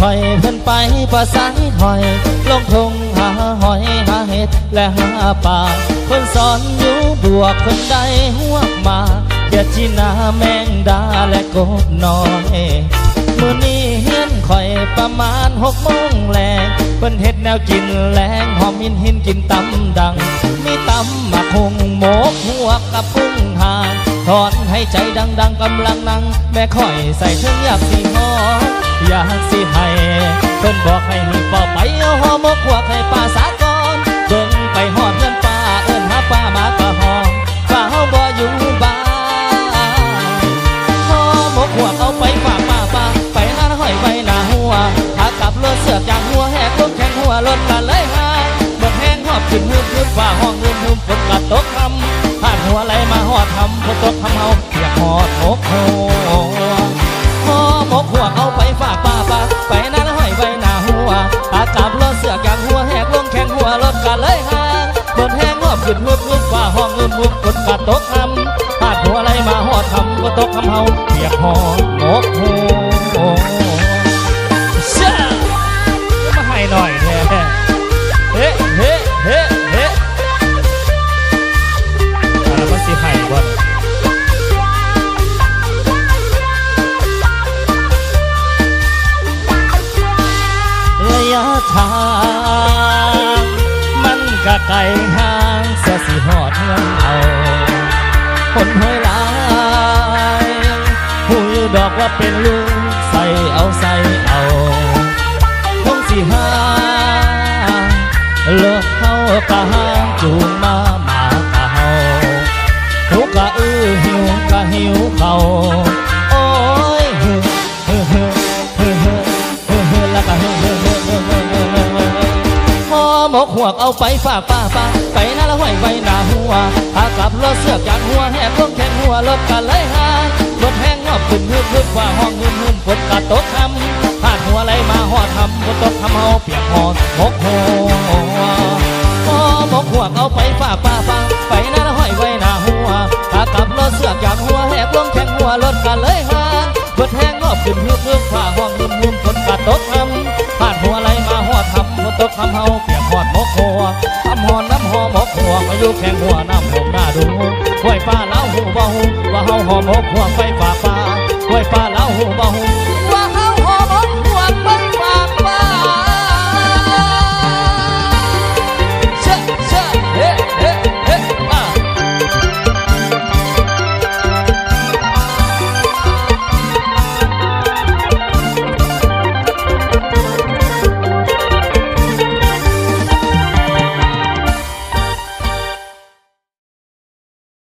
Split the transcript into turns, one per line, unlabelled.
คอยเพิ่นไปประสายหอยลงทงหาหอยหาเห็ดและหาปลาเพิ่นสอนอยู่บวกเพิ่นได้หัวมาเกียดจีนาแมงดาและกบน้อยมื้อนี้เฮียนคอยประมาณ6 โมงแลงเพิ่นเฮ็ดแนวกินแรงหอมหินกินตำดังมีตำหมักหุงหมกหัวกับกุ้งหางถอนให้ใจดังกำลังนั่งแม่ค่อยใส่ถึงอยากสิหออยากสิให้เพิ่นบอกให้ป่อไปเอาห่อหมกหัวให้ป้าสากอนเบิ่งไปหอดเงินป้าเอิ้นหาป้ามากะหอมป้าเฮาบ่อยู่บ้านห่อหมกหัวเอาไปฝากป้าไปหาห้อยไว้หน้าหัวหากับรถเสือกอย่างหัวแหกลมแข็งหัวรถกันเลยหาเบิ่งแห้งหอบขึ้นฮึบว่าห้องฮึมฝนกัดตกคำผ่านหัวไหลมาหอดทำฝนตกคำเฮาเปียกหอดหมกหัวห่อหมกหัวเอาไปฝากป้าไปหน้าห้อยไว้หน้าหัวหากับรถเสือกอย่างหัวแหกลมแข็งหัวรถกันเลยหาเบิ่งแห้งหอบขึ้นฮึบว่าห้องฮึมฝนกัดตกคำผ่านหัวไหลมาหอดทำฝนตกคำเฮาเปียกหอดหมกหัวมาให้หน่อยแท้เฮ้เฮ้เฮ้เฮ้แล้วมันสิให้บ่ระยะทางมันก็ไกลห่างเสียสิหอดเงินเอาคนห้อยหลายผู้อยู่ดอกว่าเป็นลูกใส่เอาคงสิหาเลิกเฮากะหางจูงมากะเฮาหูกะหิวกะหิวเขาโอ้ยแล้วก็ห่อหมกหัวเอาไปฝากป้าไปหน้าละห้อยไว้หน้าหัวหากลับรถเสือกจากหัวแหกลมแข็งหัวรถกันเลยหารถแห้งงอบขึ้นฮึบว่าห้องฮึมฝนกัดตกคำผ่านหัวไหลมาหอดทำฝนตกคำเฮาเปียกหอดหมกหัวห่อหมกหัวเอาไปฝากป้าไปหน้าละห้อยไว้หน้าหัวหากลับรถเสือกจากหัวแหกลมแข็งหัวรถกันเลยหารถแห้งงอบขึ้นฮึบว่าห้องฮึมฝนกัดตกคำผ่านหัวไหลมาหอดทำฝนตกคำเฮาเปียกหอดหมกหัวทำหอดน้ำหอหมกหัวมาอยู่แข่งหัวน้ำหอมหน้าดูห้วยป้าเล้าหูบ่หูว่าเฮาหอมหมกหัวไฟ